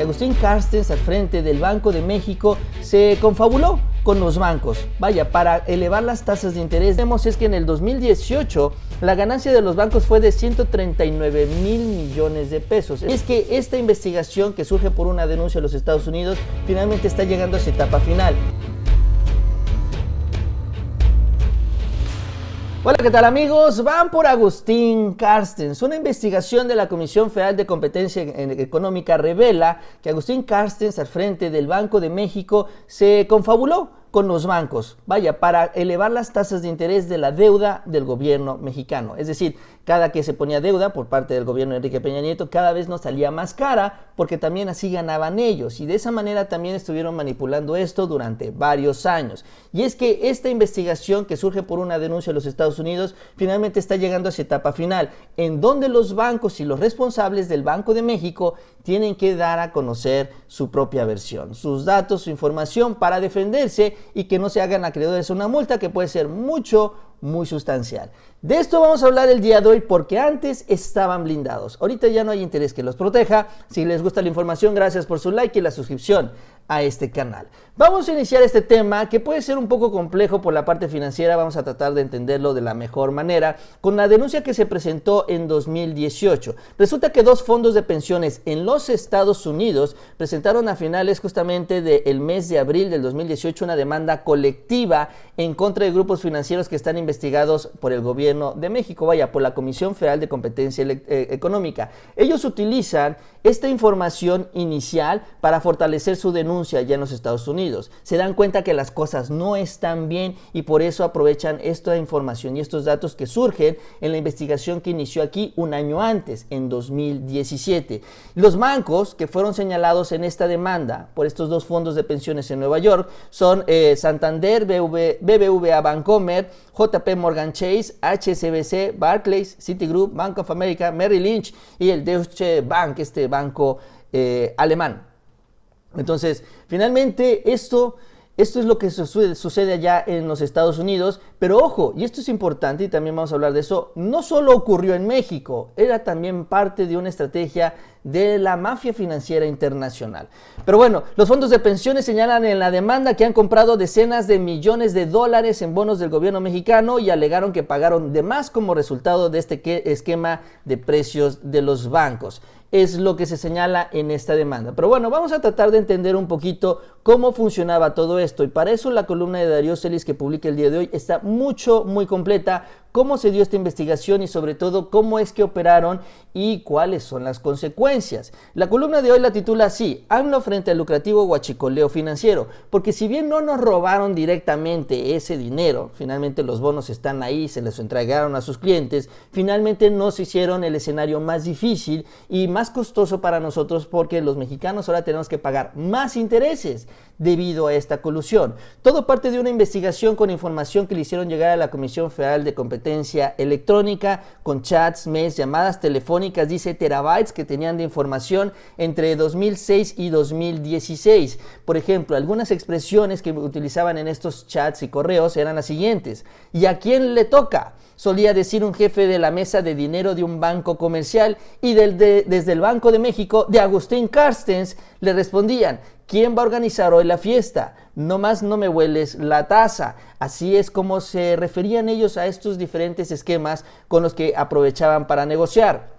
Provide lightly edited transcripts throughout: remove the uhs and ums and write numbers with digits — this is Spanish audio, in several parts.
que Agustín Carstens, al frente del Banco de México, se confabuló con los bancos. Vaya, para elevar las tasas de interés. Vemos es que en el 2018 la ganancia de los bancos fue de 139 mil millones de pesos. Es que esta investigación, que surge por una denuncia de los Estados Unidos, finalmente está llegando a su etapa final. Hola, ¿qué tal amigos? Van por Agustín Carstens. Una investigación de la Comisión Federal de Competencia Económica revela que Agustín Carstens, al frente del Banco de México, se confabuló con los bancos, vaya, para elevar las tasas de interés de la deuda del gobierno mexicano. Es decir, cada que se ponía deuda por parte del gobierno de Enrique Peña Nieto, cada vez nos salía más cara, porque también así ganaban ellos, y de esa manera también estuvieron manipulando esto durante varios años. Y es que esta investigación, que surge por una denuncia de los Estados Unidos, finalmente está llegando a su etapa final, en donde los bancos y los responsables del Banco de México tienen que dar a conocer su propia versión, sus datos, su información, para defenderse y que no se hagan acreedores a una multa que puede ser muy sustancial. De esto vamos a hablar el día de hoy, porque antes estaban blindados. Ahorita ya no hay interés que los proteja. Si les gusta la información, gracias por su like y la suscripción a este canal. Vamos a iniciar este tema, que puede ser un poco complejo por la parte financiera. Vamos a tratar de entenderlo de la mejor manera con la denuncia que se presentó en 2018. Resulta que dos fondos de pensiones en los Estados Unidos presentaron a finales justamente del mes de abril del 2018 una demanda colectiva en contra de grupos financieros que están investigados por el gobierno de México, vaya, por la Comisión Federal de Competencia Económica. Ellos utilizan esta información inicial para fortalecer su denuncia ya en los Estados Unidos. Se dan cuenta que las cosas no están bien y por eso aprovechan esta información y estos datos que surgen en la investigación que inició aquí un año antes, en 2017. Los bancos que fueron señalados en esta demanda por estos dos fondos de pensiones en Nueva York son Santander, BBVA Bancomer, JP Morgan Chase, HSBC, Barclays, Citigroup, Bank of America, Merrill Lynch y el Deutsche Bank, este banco alemán. Entonces, finalmente esto es lo que sucede allá en los Estados Unidos, pero ojo, y esto es importante y también vamos a hablar de eso, no solo ocurrió en México, era también parte de una estrategia de la mafia financiera internacional. Pero bueno, los fondos de pensiones señalan en la demanda que han comprado decenas de millones de dólares en bonos del gobierno mexicano y alegaron que pagaron de más como resultado de este esquema de precios de los bancos. Es lo que se señala en esta demanda. Pero bueno, vamos a tratar de entender un poquito cómo funcionaba todo esto, y para eso la columna de Darío Celis que publica el día de hoy está muy completa. Cómo se dio esta investigación y sobre todo cómo es que operaron y cuáles son las consecuencias. La columna de hoy la titula así: AMLO frente al lucrativo huachicoleo financiero, porque si bien no nos robaron directamente ese dinero, finalmente los bonos están ahí, se les entregaron a sus clientes, finalmente nos hicieron el escenario más difícil y más costoso para nosotros, porque los mexicanos ahora tenemos que pagar más intereses debido a esta colusión. Todo parte de una investigación con información que le hicieron llegar a la Comisión Federal de Competencia Electrónica, con chats, mails, llamadas telefónicas, dice terabytes que tenían de información entre 2006 y 2016. Por ejemplo, algunas expresiones que utilizaban en estos chats y correos eran las siguientes: ¿y a quién le toca?, solía decir un jefe de la mesa de dinero de un banco comercial, y desde el Banco de México de Agustín Carstens le respondían: ¿quién va a organizar hoy la fiesta? Nomás no me hueles la taza. Así es como se referían ellos a estos diferentes esquemas con los que aprovechaban para negociar.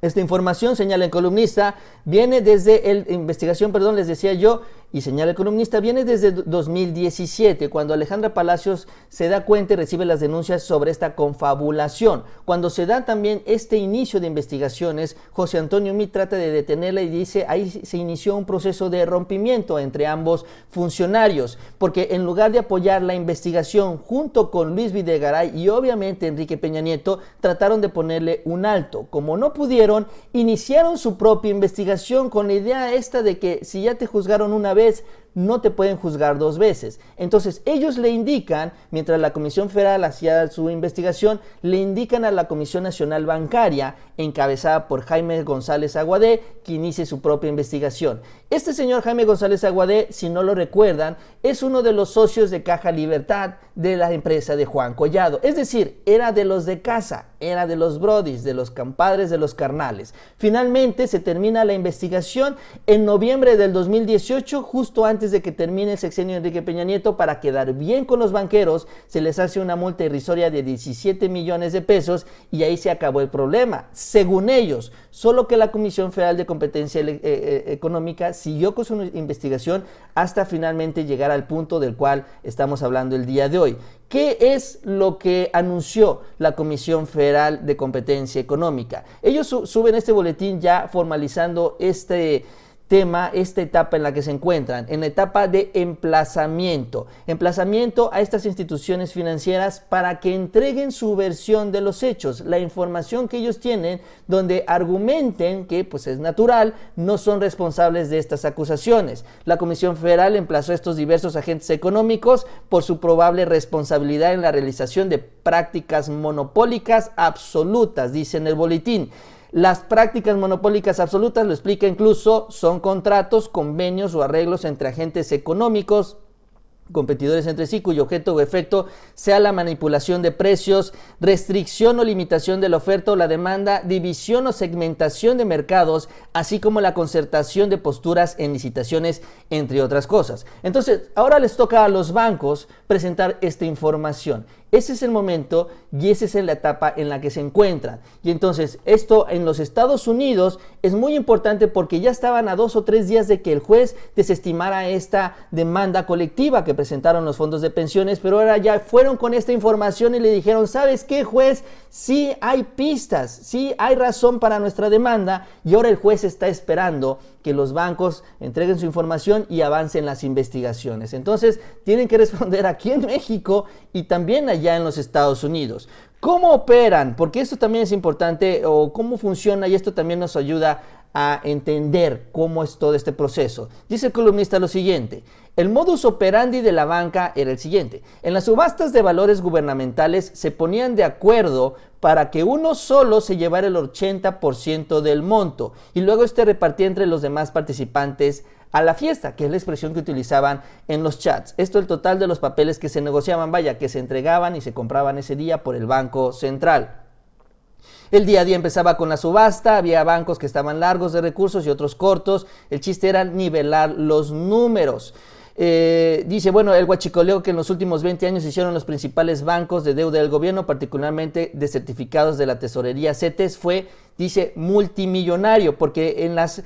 Esta información, señala el columnista, viene desde les decía yo, y señala el columnista, viene desde 2017, cuando Alejandra Palacios se da cuenta y recibe las denuncias sobre esta confabulación. Cuando se da también este inicio de investigaciones, José Antonio Meade trata de detenerla y dice, ahí se inició un proceso de rompimiento entre ambos funcionarios, porque en lugar de apoyar la investigación junto con Luis Videgaray y obviamente Enrique Peña Nieto, trataron de ponerle un alto. Como no pudieron, iniciaron su propia investigación con la idea esta de que si ya te juzgaron una vez, no te pueden juzgar dos veces. Entonces ellos le indican, mientras la Comisión Federal hacía su investigación, le indican a la Comisión Nacional Bancaria, encabezada por Jaime González Aguadé, que inicie su propia investigación. Este señor Jaime González Aguadé, si no lo recuerdan, es uno de los socios de Caja Libertad de la empresa de Juan Collado. Es decir, era de los de casa, era de los brodis, de los compadres, de los carnales. Finalmente se termina la investigación en noviembre del 2018, justo antes de que termine el sexenio de Enrique Peña Nieto. Para quedar bien con los banqueros, se les hace una multa irrisoria de 17 millones de pesos y ahí se acabó el problema, según ellos. Solo que la Comisión Federal de Competencia Económica siguió con su investigación hasta finalmente llegar al punto del cual estamos hablando el día de hoy. ¿Qué es lo que anunció la Comisión Federal de Competencia Económica? Ellos suben este boletín ya formalizando este tema, esta etapa en la que se encuentran, en la etapa de emplazamiento a estas instituciones financieras para que entreguen su versión de los hechos, la información que ellos tienen, donde argumenten que, pues es natural, no son responsables de estas acusaciones. La Comisión Federal emplazó a estos diversos agentes económicos por su probable responsabilidad en la realización de prácticas monopólicas absolutas, dice en el boletín. Las prácticas monopólicas absolutas, lo explica incluso, son contratos, convenios o arreglos entre agentes económicos, competidores entre sí, cuyo objeto o efecto sea la manipulación de precios, restricción o limitación de la oferta o la demanda, división o segmentación de mercados, así como la concertación de posturas en licitaciones, entre otras cosas. Entonces, ahora les toca a los bancos presentar esta información. Ese es el momento y esa es la etapa en la que se encuentran. Y entonces esto en los Estados Unidos es muy importante porque ya estaban a 2 o 3 días de que el juez desestimara esta demanda colectiva que presentaron los fondos de pensiones, pero ahora ya fueron con esta información y le dijeron, ¿sabes qué, juez? Sí hay pistas, sí hay razón para nuestra demanda, y ahora el juez está esperando que los bancos entreguen su información y avancen las investigaciones. Entonces tienen que responder aquí en México y también allá en los Estados Unidos. ¿Cómo operan? Porque esto también es importante, o cómo funciona, y esto también nos ayuda a entender cómo es todo este proceso. Dice el columnista lo siguiente: el modus operandi de la banca era el siguiente. En las subastas de valores gubernamentales se ponían de acuerdo para que uno solo se llevara el 80% del monto y luego repartía entre los demás participantes a la fiesta, que es la expresión que utilizaban en los chats. Esto el total de los papeles que se negociaban, que se entregaban y se compraban ese día por el Banco Central. El día a día empezaba con la subasta, había bancos que estaban largos de recursos y otros cortos. El chiste era nivelar los números. Dice, el huachicoleo que en los últimos 20 años hicieron los principales bancos de deuda del gobierno, particularmente de certificados de la tesorería CETES, fue, dice, multimillonario, porque en las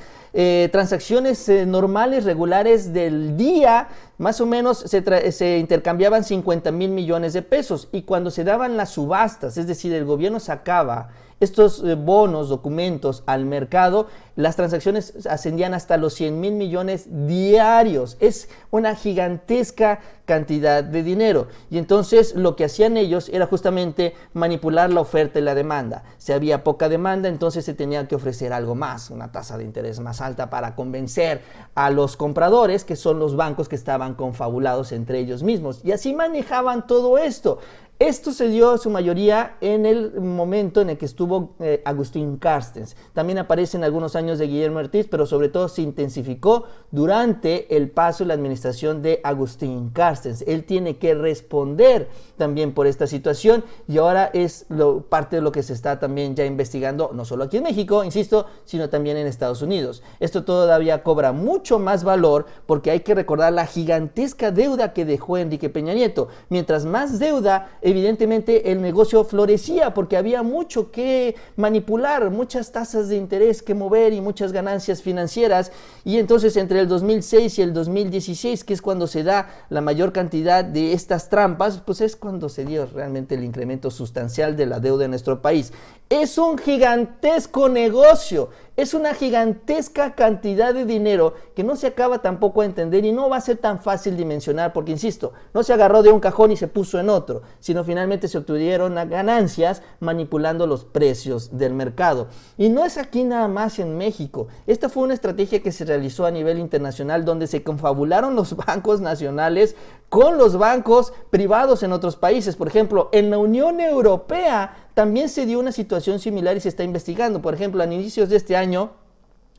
transacciones normales, regulares del día, más o menos se intercambiaban 50,000 millones de pesos, y cuando se daban las subastas, es decir, el gobierno sacaba estos bonos, documentos al mercado, las transacciones ascendían hasta los 100,000 millones diarios. Es una gigantesca cantidad de dinero. Y entonces lo que hacían ellos era justamente manipular la oferta y la demanda. Si había poca demanda, entonces se tenía que ofrecer algo más, una tasa de interés más alta para convencer a los compradores, que son los bancos que estaban confabulados entre ellos mismos. Y así manejaban todo esto. Esto se dio en su mayoría en el momento en el que estuvo Agustín Carstens. También aparece en algunos años de Guillermo Ortiz, pero sobre todo se intensificó durante el paso y la administración de Agustín Carstens. Él tiene que responder también por esta situación, y ahora es parte de lo que se está también ya investigando, no solo aquí en México, insisto, sino también en Estados Unidos. Esto todavía cobra mucho más valor porque hay que recordar la gigantesca deuda que dejó Enrique Peña Nieto. Mientras más deuda, evidentemente el negocio florecía porque había mucho que manipular, muchas tasas de interés que mover y muchas ganancias financieras. Y entonces entre el 2006 y el 2016, que es cuando se da la mayor cantidad de estas trampas, pues es cuando se dio realmente el incremento sustancial de la deuda en nuestro país. Es un gigantesco negocio. Es una gigantesca cantidad de dinero que no se acaba tampoco a entender y no va a ser tan fácil dimensionar porque, insisto, no se agarró de un cajón y se puso en otro, sino finalmente se obtuvieron ganancias manipulando los precios del mercado. Y no es aquí nada más en México. Esta fue una estrategia que se realizó a nivel internacional donde se confabularon los bancos nacionales con los bancos privados en otros países. Por ejemplo, en la Unión Europea también se dio una situación similar y se está investigando. Por ejemplo, a inicios de este año,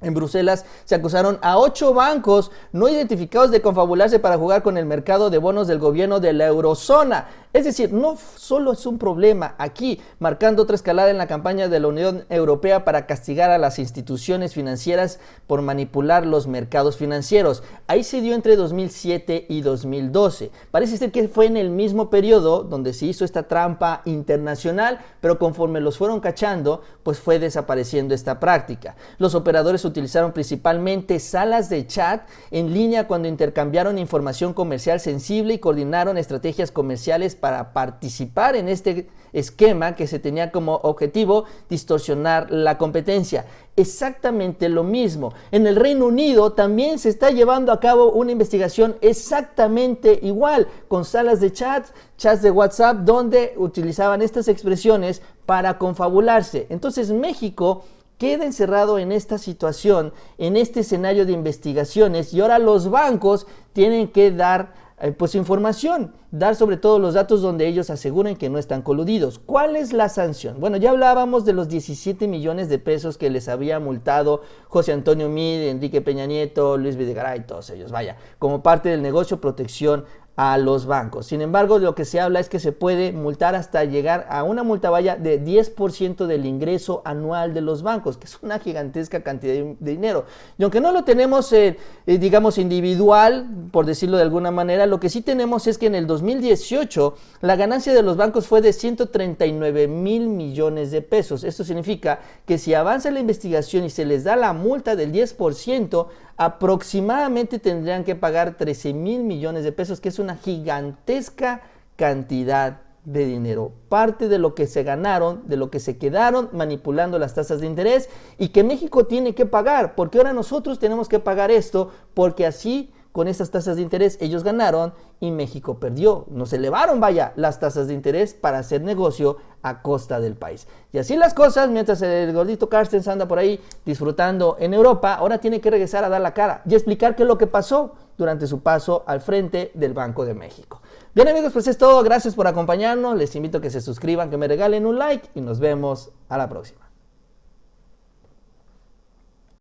en Bruselas se acusaron a 8 bancos no identificados de confabularse para jugar con el mercado de bonos del gobierno de la eurozona. Es decir, no solo es un problema aquí, marcando otra escalada en la campaña de la Unión Europea para castigar a las instituciones financieras por manipular los mercados financieros. Ahí se dio entre 2007 y 2012. Parece ser que fue en el mismo periodo donde se hizo esta trampa internacional, pero conforme los fueron cachando, pues fue desapareciendo esta práctica. Los operadores utilizaron principalmente salas de chat en línea cuando intercambiaron información comercial sensible y coordinaron estrategias comerciales para participar en este esquema que se tenía como objetivo distorsionar la competencia. Exactamente lo mismo. En el Reino Unido también se está llevando a cabo una investigación exactamente igual, con salas de chats de WhatsApp, donde utilizaban estas expresiones para confabularse. Entonces México queda encerrado en esta situación, en este escenario de investigaciones, y ahora los bancos tienen que dar información, dar sobre todo los datos donde ellos aseguran que no están coludidos. ¿Cuál es la sanción? Bueno, ya hablábamos de los 17 millones de pesos que les había multado José Antonio Meade, Enrique Peña Nieto, Luis Videgaray, todos ellos, como parte del negocio protección a los bancos. Sin embargo, lo que se habla es que se puede multar hasta llegar a una multa de 10% del ingreso anual de los bancos, que es una gigantesca cantidad de dinero. Y aunque no lo tenemos, digamos, individual, por decirlo de alguna manera, lo que sí tenemos es que en el 2018 la ganancia de los bancos fue de 139 mil millones de pesos. Esto significa que si avanza la investigación y se les da la multa del 10%, aproximadamente tendrían que pagar 13 mil millones de pesos, que es una gigantesca cantidad de dinero. Parte de lo que se ganaron, de lo que se quedaron manipulando las tasas de interés y que México tiene que pagar, porque ahora nosotros tenemos que pagar esto, porque así con estas tasas de interés ellos ganaron y México perdió. Nos elevaron, las tasas de interés para hacer negocio a costa del país. Y así las cosas, mientras el gordito Carstens anda por ahí disfrutando en Europa, ahora tiene que regresar a dar la cara y explicar qué es lo que pasó durante su paso al frente del Banco de México. Bien, amigos, pues es todo. Gracias por acompañarnos. Les invito a que se suscriban, que me regalen un like y nos vemos a la próxima.